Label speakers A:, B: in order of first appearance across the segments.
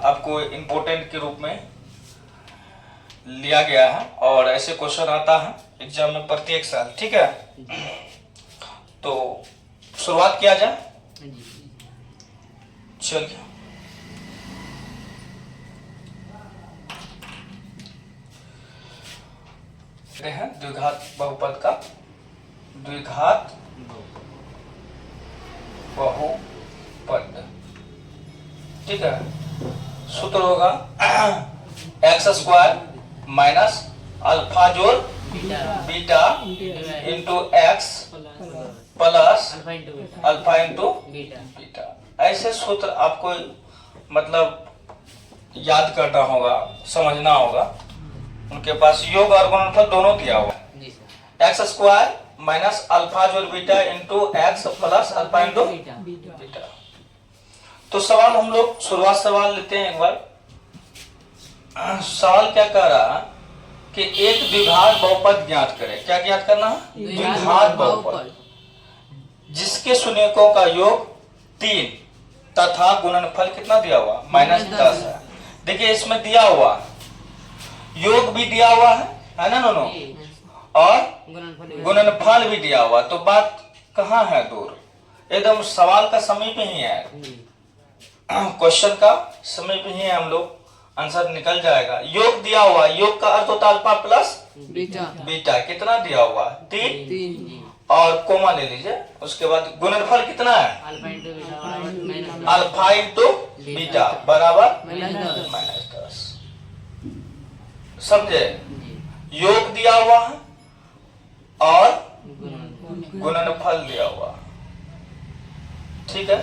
A: आपको इम्पोर्टेंट के रूप में लिया गया है और ऐसे क्वेश्चन आता है एग्जाम में प्रत्येक साल। ठीक है, तो शुरुआत किया जाए। चलिए, हैं द्विघात बहुपद का द्विघात बहुपद। ठीक है, सूत्र होगा एक्स स्क्वायर माइनस अल्फा जोड़ beta into x plus alpha into beta. ऐसे सूत्र आपको मतलब याद करना होगा, समझना होगा। उनके पास योग और गुणनफल दोनों दिया हुआ है। एक्स स्क्वायर माइनस अल्फा जोड़ beta into x plus alpha into beta. तो सवाल हम लोग शुरुआत सवाल लेते हैं एक बार। सवाल क्या कह रहा है कि एक द्विघात बहुपद ज्ञात करें। क्या ज्ञात करना है? द्विघात बहुपद जिसके शून्यकों का योग 3 तथा गुणनफल कितना दिया हुआ? -10 है। देखिए इसमें दिया हुआ योग भी दिया हुआ है ना दोनों, और गुणनफल भी दिया हुआ। तो बात कहाँ है दूर, एकदम सवाल का समीप ही है, क्वेश्चन का समीप ही है। हम लोग आंसर निकल जाएगा। योग दिया हुआ, योग का अर्थ होता है अल्फा प्लस बीटा। कितना दिया हुआ? 3 और कोमा ले लीजिए। उसके बाद गुणनफल कितना है? अल्फा इंटू बीटा बराबर -10। समझे? योग दिया हुआ है और गुणनफल दिया हुआ। ठीक है,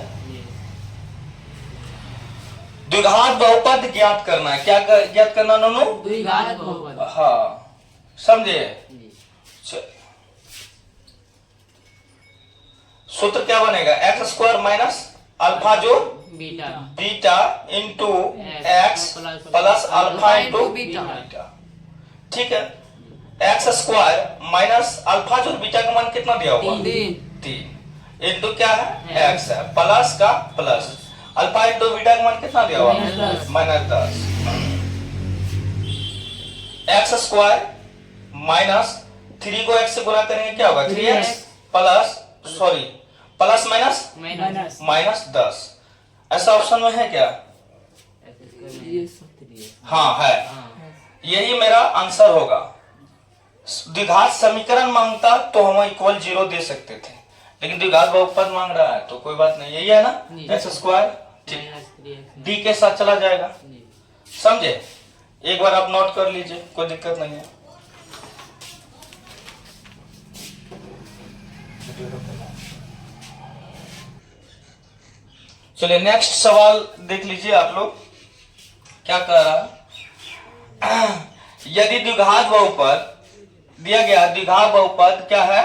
A: द्विघात बहुपद ज्ञात करना है। क्या ज्ञात करना दोनों? द्विघात बहुपद। हाँ, समझे? चलिए, सूत्र क्या बनेगा? एक्स स्क्वायर माइनस अल्फा जो beta into x plus alpha into beta. ठीक है, एक्स स्क्वायर माइनस अल्फा जो बीटा का मान कितना दिया हुआ? 3 इंटू क्या है? एक्स है, प्लस का प्लस अल्फा इंटू बीटा का मान कितना दिया हुआ? -10। एक्स स्क्वायर माइनस 3 को एक्स से गुणा करेंगे क्या होगा? 3x plus plus minus 10। ऐसा ऑप्शन में है क्या? हाँ है, यही मेरा आंसर होगा। द्विघात समीकरण मांगता तो हम इक्वल 0 दे सकते थे, लेकिन द्विघात बहुपद मांग रहा है तो कोई बात नहीं। यही है ना एक्स स्क्वायर, डी के साथ चला जाएगा। समझे? एक बार आप नोट कर लीजिए, कोई दिक्कत नहीं है। चलिए नेक्स्ट सवाल देख लीजिए आप लोग। क्या कह रहा है? यदि द्विघात बहुपद दिया गया, द्विघात बहुपद क्या है?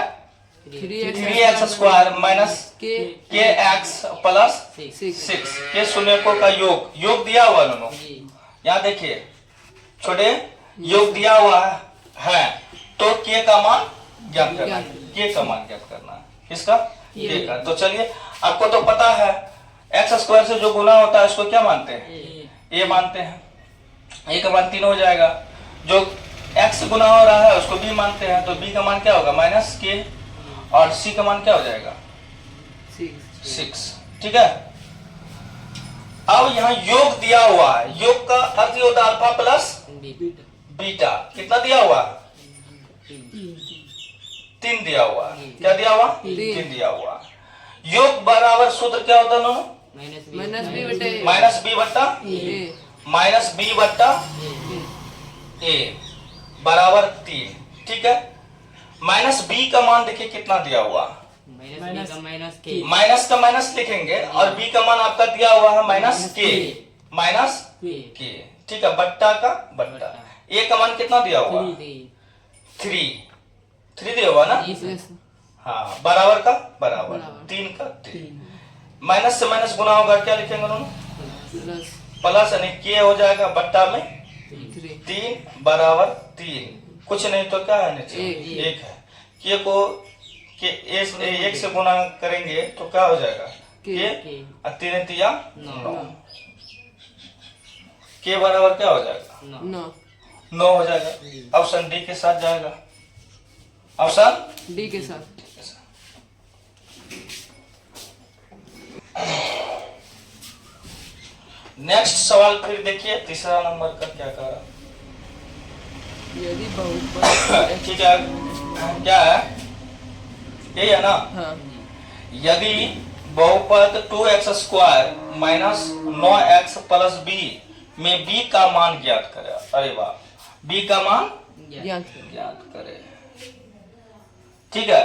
A: 3x स्क्वायर माइनस के एक्स प्लस 6 के शून्यकों का योग दिया हुआ दोनों। यहाँ देखिए छोटे योग दिया हुआ है तो के का मान ज्ञात करना है। के का मान ज्ञात करना है, किसका? के का। तो चलिए, आपको तो पता है एक्स स्क्वायर से जो गुना होता है उसको क्या मानते हैं? ए मानते हैं। ए का मान 3 हो जाएगा। जो एक्स गुना हो रहा है उसको बी मानते हैं, तो बी का मान क्या होगा? -k, और सी का मान क्या हो जाएगा? 6। ठीक है, अब यहाँ योग दिया हुआ है। योग का अर्थ ये होता है अल्फा प्लस बीटा। कितना दिया हुआ? 3 दिया हुआ। क्या दिया हुआ? 3 दिया हुआ। योग बराबर सूत्र क्या होता है दोनों? माइनस बी बट्टा ए बराबर 3। ठीक है, माइनस बी का मान देखिए कितना दिया हुआ? माइनस का माइनस लिखेंगे और बी का मान आपका दिया हुआ है -k। ठीक है, बट्टा का बट्टा। ए का मान कितना दिया हुआ? 3 दिया हुआ ना? हाँ, बराबर का बराबर 3 का 3। माइनस से माइनस गुना होगा, क्या लिखेंगे दोनों? प्लस, यानी के हो जाएगा बट्टा में 3 बराबर 3। कुछ नहीं तो क्या है नीचे? 1 है। के को एक से गुना करेंगे तो क्या हो जाएगा? के 3 9। के बराबर क्या हो जाएगा?
B: 9।
A: 9 हो जाएगा। ऑप्शन डी के साथ जाएगा। ऑप्शन
B: डी के साथ।
A: नेक्स्ट सवाल फिर देखिए, तीसरा नंबर का क्या कह रहा?
B: यदि बहुपद
A: ठीक है, क्या है? यही है ना?
B: हाँ।
A: यदि बहुपद 2x² minus 9x plus b में b का मान ज्ञात करे। अरे वाह, b का मान ज्ञात करे। ठीक है,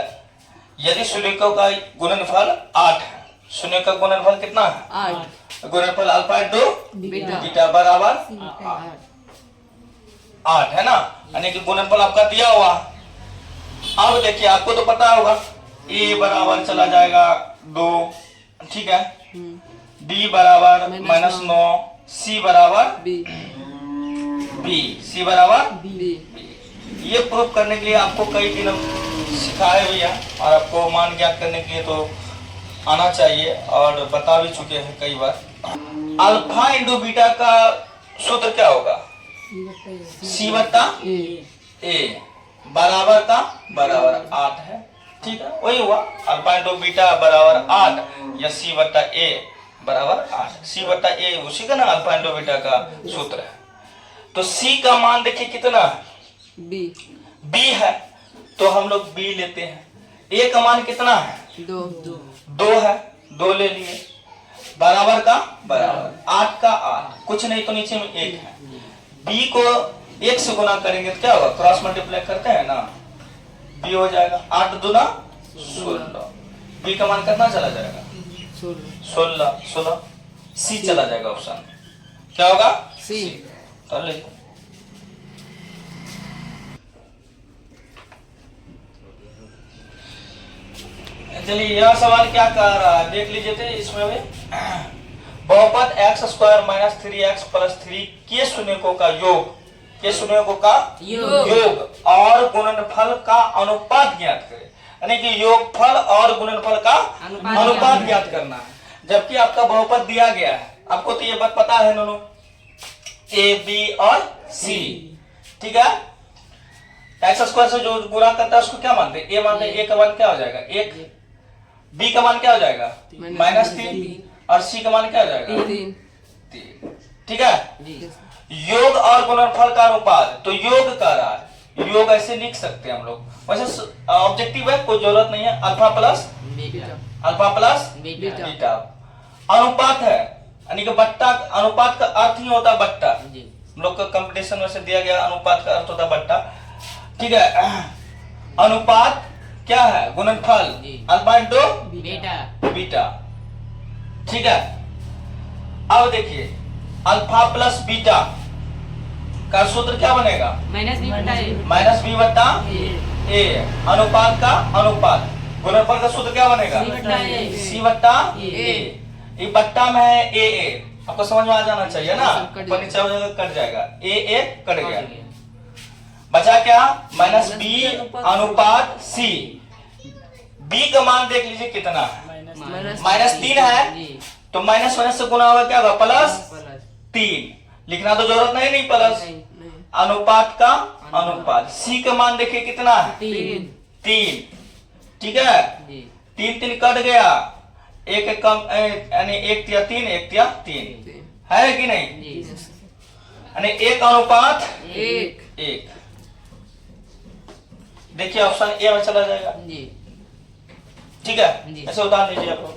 A: यदि शून्यकों का गुणनफल 8 है, शून्य का गुणनफल कितना है?
B: 8।
A: गुणनफल अल्फा इंटू
B: बीटा
A: बीटा बराबर 8 है ना, यानी कि गुणनफल आपका दिया हुआ। अब देखिए, आपको तो पता होगा a बराबर चला जाएगा 2, ठीक है, d बराबर -9, c बराबर
B: बी।
A: b, c बराबर
B: बी।
A: ये प्रूव करने के लिए आपको कई दिन सिखाए भी हैं और आपको मान ज्ञात करने के लिए तो आना चाहिए और बता भी चुके हैं कई बार। अल्फा इंटू बीटा का सूत्र क्या होगा? c बट्टा a बराबर का बराबर 8 है। ठीक है, वही हुआ, अल्फा इंटू बीटा बराबर 8 या c बट्टा a बराबर 8। c बट्टा a उसी का ना अल्फा इंटू बीटा का सूत्र है। तो c का मान देखिए कितना है?
B: बी
A: है, तो हम लोग b लेते हैं। a का मान कितना है? 2 है, 2 ले लिए, बराबर का बराबर 8 का 8, कुछ नहीं तो नीचे में 1 है। b को 1 से गुना करेंगे तो क्या होगा? क्रॉस मल्टीप्लाई करते हैं ना, b हो जाएगा 8 दूना 16। b का मान कितना चला जाएगा? 16। सी चला जाएगा। ऑप्शन क्या होगा?
B: सी।
A: कर लीजिए। चलिए, यह सवाल क्या कह रहा है देख लीजिए। थे इसमें भी बहुपद x² माइनस 3x प्लस 3 के शून्यकों का योग, के शून्यकों का योग और गुणनफल का अनुपात ज्ञात करें। यानी कि योगफल और गुणनफल का अनुपात ज्ञात करना है। जबकि आपका बहुपद दिया गया है, आपको तो ये बात पता है दोनों, a b और c। ठीक है, x² से जो गुणा करता है उसको क्या मानते हैं? a मानते हैं। a का मान क्या हो जाएगा? 1। b का मान क्या हो जाएगा? -3। और c का मान क्या हो जाएगा? 3। ठीक है, योग और गुणनफल का अनुपात, तो योग कर रहा है, योग ऐसे लिख सकते हैं हम लोग। वैसे ऑब्जेक्टिव है, कोई जरूरत नहीं है। अल्फा प्लस बीटा अनुपात है, यानी कि बट्टा। अनुपात का अर्थ ही होता है बट्टा। हम लोग का कंपटीशन में से दिया गया, अनुपात का अर्थ होता है बट्टा। ठीक है, अनुपात क्या है? गुणनफल अल्फा इंटू बीटा। ठीक है, अब देखिए, अल्फा प्लस बीटा का सूत्र क्या बनेगा? -b बट्टा a। अनुपात का अनुपात, गुणनफल का सूत्र क्या बनेगा? c बट्टा a। ये बट्टा में है a। आपको समझ में आ जाना चाहिए ना, ऊपर नीचे हो जाएगा, कट जाएगा, a कट गया, बचा क्या? -b अनुपात c। b का मान देख लीजिए कितना है? -3 है, तो माइनस से गुना होगा, क्या होगा? +3। लिखना तो जरूरत नहीं प्लस। अनुपात का अनुपात, c का मान देखिए कितना है? 3। ठीक है, 3 कट गया, एक कम, यानी 1 तिया 3, 1 तिया 3 है कि नहीं? यानी 1 अनुपात 1। देखिए, ऑप्शन ए में चला जाएगा। ठीक है, ऐसे उतार लीजिए आप लोग।